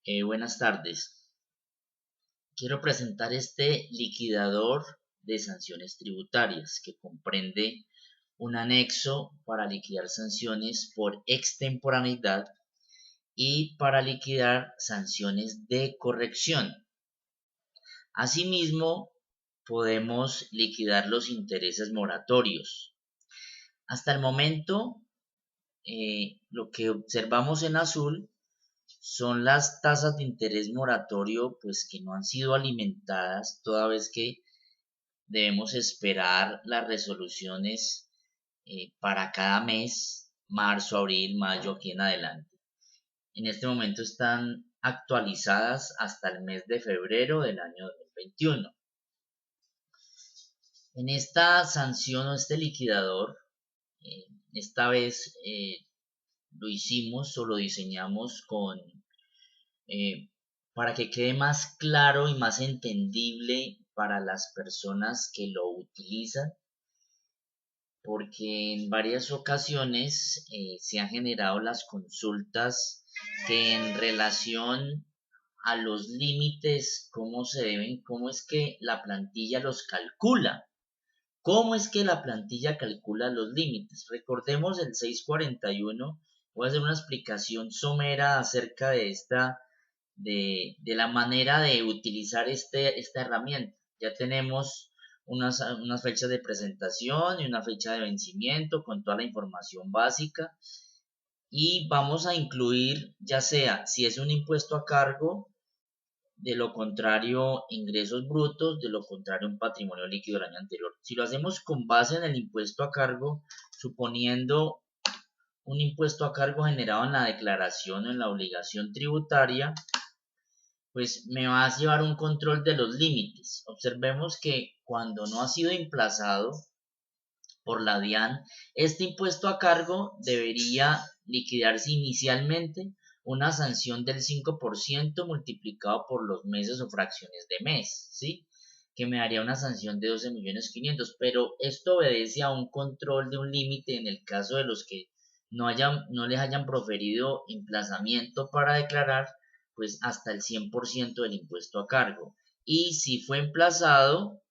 Buenas tardes. Quiero presentar este liquidador de sanciones tributarias que comprende un anexo para liquidar sanciones por extemporaneidad y para liquidar sanciones de corrección. Asimismo, podemos liquidar los intereses moratorios. Hasta el momento, lo que observamos en azul son las tasas de interés moratorio pues que no han sido alimentadas, toda vez que debemos esperar las resoluciones para cada mes, marzo, abril, mayo, aquí en adelante. En este momento están actualizadas hasta el mes de febrero del año 2021. En esta sanción o este liquidador, esta vez lo hicimos o lo diseñamos eh, para que quede más claro y más entendible para las personas que lo utilizan, porque en varias ocasiones se han generado las consultas que en relación a los límites, cómo se deben, cómo es que la plantilla los calcula. ¿Cómo es que la plantilla calcula los límites? Recordemos el 641. Voy a hacer una explicación somera acerca de la manera de utilizar esta herramienta. Ya tenemos unas fechas de presentación y una fecha de vencimiento con toda la información básica, y vamos a incluir, ya sea si es un impuesto a cargo, de lo contrario ingresos brutos, de lo contrario un patrimonio líquido del año anterior. Si lo hacemos con base en el impuesto a cargo, suponiendo un impuesto a cargo generado en la declaración o en la obligación tributaria, pues me va a llevar un control de los límites. Observemos que cuando no ha sido emplazado por la DIAN, este impuesto a cargo debería liquidarse inicialmente una sanción del 5% multiplicado por los meses o fracciones de mes, ¿sí? Que me daría una sanción de 12.500.000, pero esto obedece a un control de un límite en el caso de los que no les hayan proferido emplazamiento para declarar, pues hasta el 100% del impuesto a cargo. Y si fue emplazado,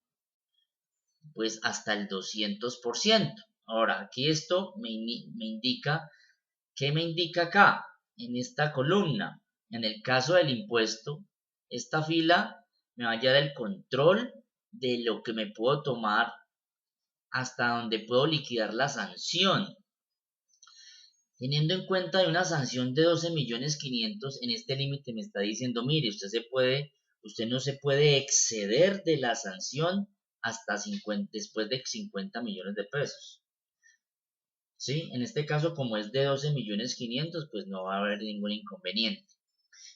pues hasta el 200%. Ahora, aquí esto me indica, ¿qué me indica acá? En esta columna, en el caso del impuesto, esta fila me va a llevar el control de lo que me puedo tomar hasta donde puedo liquidar la sanción. Teniendo en cuenta de una sanción de 12.500.000, en este límite me está diciendo, mire, usted no se puede exceder de la sanción hasta 50, después de 50 millones de pesos. ¿Sí? En este caso, como es de 12.500.000, pues no va a haber ningún inconveniente.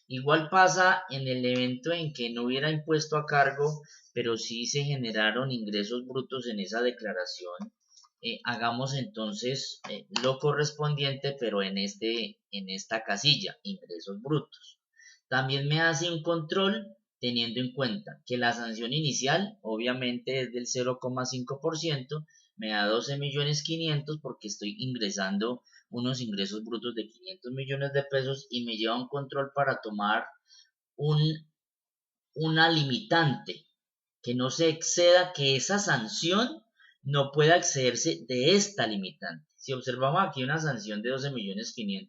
Igual pasa en el evento en que no hubiera impuesto a cargo, pero sí se generaron ingresos brutos en esa declaración. Hagamos entonces lo correspondiente, pero en esta casilla, ingresos brutos. También me hace un control teniendo en cuenta que la sanción inicial obviamente es del 0,5%, me da 12.500.000 porque estoy ingresando unos ingresos brutos de 500 millones de pesos, y me lleva un control para tomar un, una limitante que no se exceda, que esa sanción no pueda excederse de esta limitante. Si observamos aquí una sanción de 12.500.000,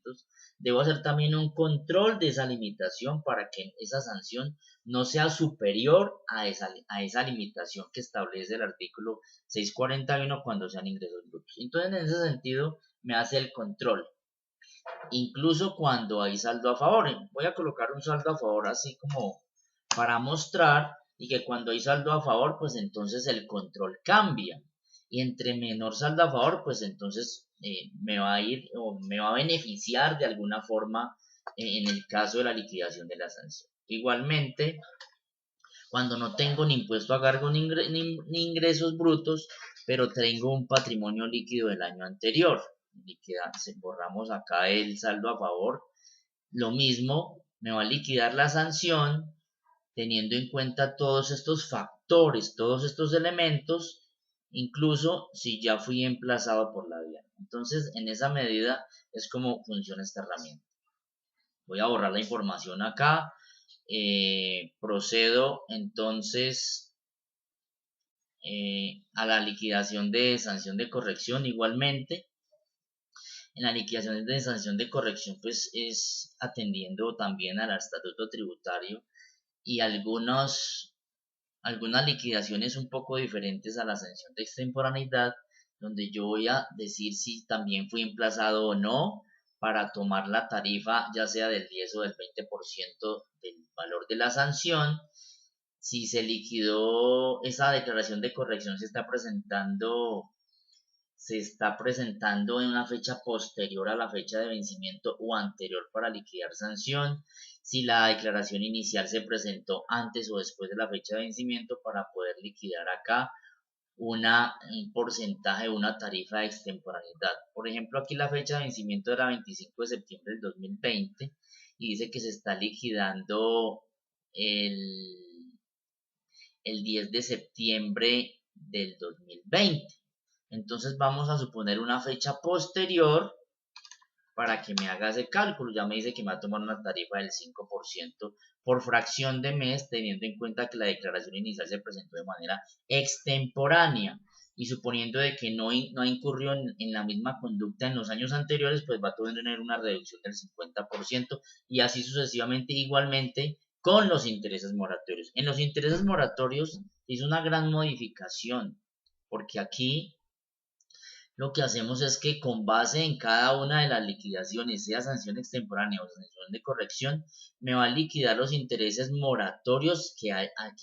debo hacer también un control de esa limitación para que esa sanción no sea superior a esa limitación que establece el artículo 641 cuando sean ingresos brutos. Entonces, en ese sentido, me hace el control. Incluso cuando hay saldo a favor. Voy a colocar un saldo a favor así como para mostrar, y que cuando hay saldo a favor, pues entonces el control cambia. Y entre menor saldo a favor, pues entonces me va a ir o me va a beneficiar de alguna forma en el caso de la liquidación de la sanción. Igualmente, cuando no tengo ni impuesto a cargo ni ingresos brutos, pero tengo un patrimonio líquido del año anterior. Borramos acá el saldo a favor. Lo mismo, me va a liquidar la sanción teniendo en cuenta todos estos factores, todos estos elementos, incluso si ya fui emplazado por la DIAN. Entonces, en esa medida es como funciona esta herramienta. Voy a borrar la información acá. Procedo entonces a la liquidación de sanción de corrección. Igualmente, en la liquidación de sanción de corrección, pues es atendiendo también al estatuto tributario y algunas liquidaciones un poco diferentes a la sanción de extemporaneidad, donde yo voy a decir si también fui emplazado o no para tomar la tarifa, ya sea del 10 o del 20% del valor de la sanción. Si se liquidó esa declaración de corrección, se está presentando en una fecha posterior a la fecha de vencimiento o anterior para liquidar sanción. Si la declaración inicial se presentó antes o después de la fecha de vencimiento para poder liquidar acá un porcentaje, una tarifa de extemporaneidad. Por ejemplo, aquí la fecha de vencimiento era 25 de septiembre del 2020 y dice que se está liquidando el 10 de septiembre del 2020. Entonces vamos a suponer una fecha posterior para que me haga ese cálculo. Ya me dice que me va a tomar una tarifa del 5% por fracción de mes, teniendo en cuenta que la declaración inicial se presentó de manera extemporánea y suponiendo de que no incurrió en la misma conducta en los años anteriores, pues va a tener una reducción del 50% y así sucesivamente. Igualmente con los intereses moratorios. En los intereses moratorios hizo una gran modificación, porque aquí lo que hacemos es que con base en cada una de las liquidaciones, sea sanción extemporánea o sanción de corrección, me va a liquidar los intereses moratorios que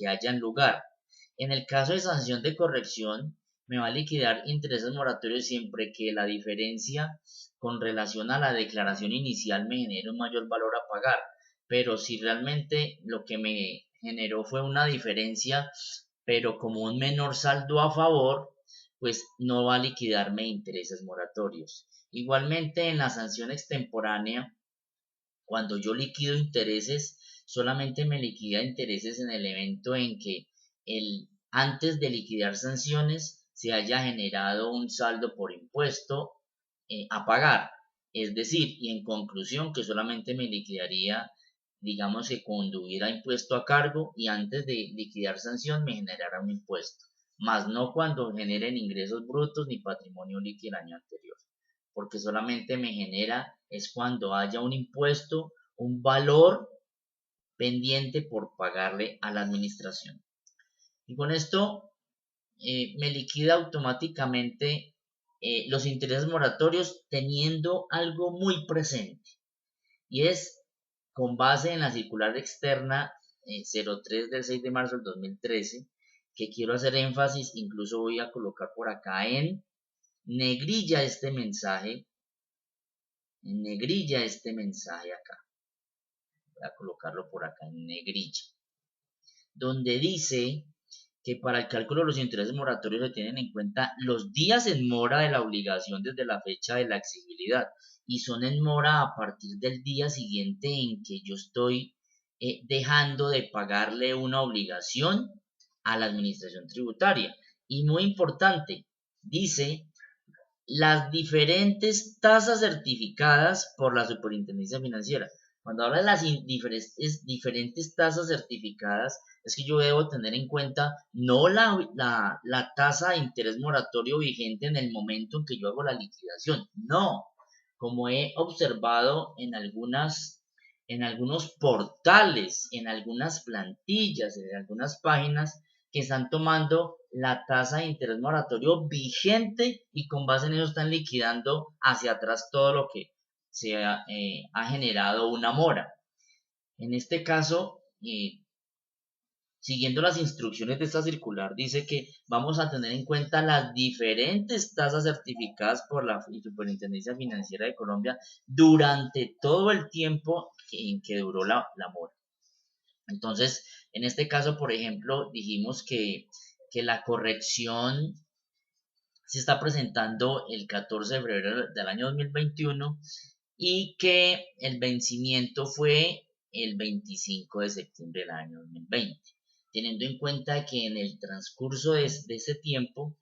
hayan lugar. En el caso de sanción de corrección, me va a liquidar intereses moratorios siempre que la diferencia con relación a la declaración inicial me genere un mayor valor a pagar. Pero si realmente lo que me generó fue una diferencia, pero como un menor saldo a favor, pues no va a liquidarme intereses moratorios. Igualmente en la sanción extemporánea, cuando yo liquido intereses, solamente me liquida intereses en el evento en que antes de liquidar sanciones se haya generado un saldo por impuesto a pagar. Es decir, y en conclusión, que solamente me liquidaría, digamos que cuando hubiera impuesto a cargo y antes de liquidar sanción me generara un impuesto, más no cuando generen ingresos brutos ni patrimonio líquido el año anterior, porque solamente me genera es cuando haya un impuesto, un valor pendiente por pagarle a la administración. Y con esto me liquida automáticamente los intereses moratorios, teniendo algo muy presente, y es con base en la circular externa 03 del 6 de marzo del 2013, que quiero hacer énfasis. Incluso voy a colocar por acá en negrilla este mensaje acá, voy a colocarlo por acá en negrilla, donde dice que para el cálculo de los intereses moratorios se tienen en cuenta los días en mora de la obligación desde la fecha de la exigibilidad, y son en mora a partir del día siguiente en que yo estoy dejando de pagarle una obligación a la administración tributaria. Y muy importante, dice las diferentes tasas certificadas por la Superintendencia Financiera. Cuando habla de las diferentes tasas certificadas, es que yo debo tener en cuenta no la tasa de interés moratorio vigente en el momento en que yo hago la liquidación, no, como he observado en algunos portales, en algunas plantillas, en algunas páginas, que están tomando la tasa de interés moratorio vigente y con base en eso están liquidando hacia atrás todo lo que se ha generado una mora. En este caso, siguiendo las instrucciones de esta circular, dice que vamos a tener en cuenta las diferentes tasas certificadas por la Superintendencia Financiera de Colombia durante todo el tiempo en que duró la mora. Entonces, en este caso, por ejemplo, dijimos que la corrección se está presentando el 14 de febrero del año 2021 y que el vencimiento fue el 25 de septiembre del año 2020. Teniendo en cuenta que en el transcurso de ese tiempo,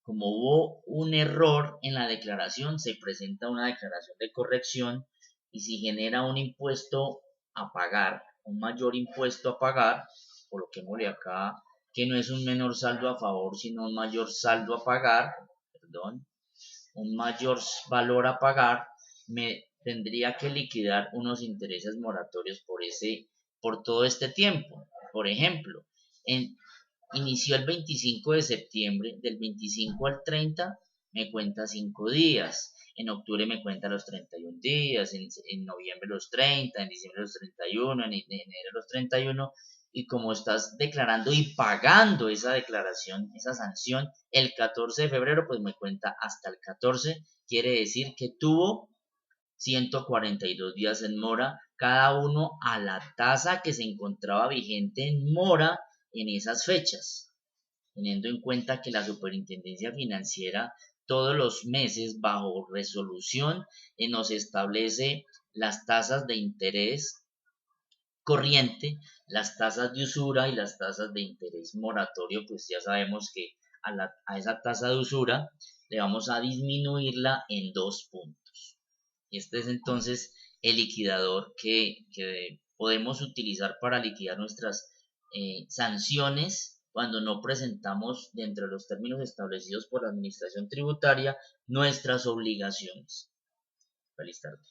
como hubo un error en la declaración, se presenta una declaración de corrección y si genera un impuesto a pagar, un mayor impuesto a pagar, coloquémosle acá que no es un menor saldo a favor, sino un mayor saldo a pagar, perdón, un mayor valor a pagar, me tendría que liquidar unos intereses moratorios por todo este tiempo. Por ejemplo, inició el 25 de septiembre, del 25 al 30 me cuenta 5 días, en octubre me cuenta los 31 días, en noviembre los 30, en diciembre los 31, en enero los 31, y como estás declarando y pagando esa declaración, esa sanción, el 14 de febrero, pues me cuenta hasta el 14, quiere decir que tuvo 142 días en mora, cada uno a la tasa que se encontraba vigente en mora en esas fechas, teniendo en cuenta que la Superintendencia Financiera todos los meses bajo resolución nos establece las tasas de interés corriente, las tasas de usura y las tasas de interés moratorio, pues ya sabemos que a esa tasa de usura le vamos a disminuirla en 2 puntos. Este es entonces el liquidador que podemos utilizar para liquidar nuestras sanciones cuando no presentamos dentro de los términos establecidos por la Administración Tributaria nuestras obligaciones. Feliz tarde.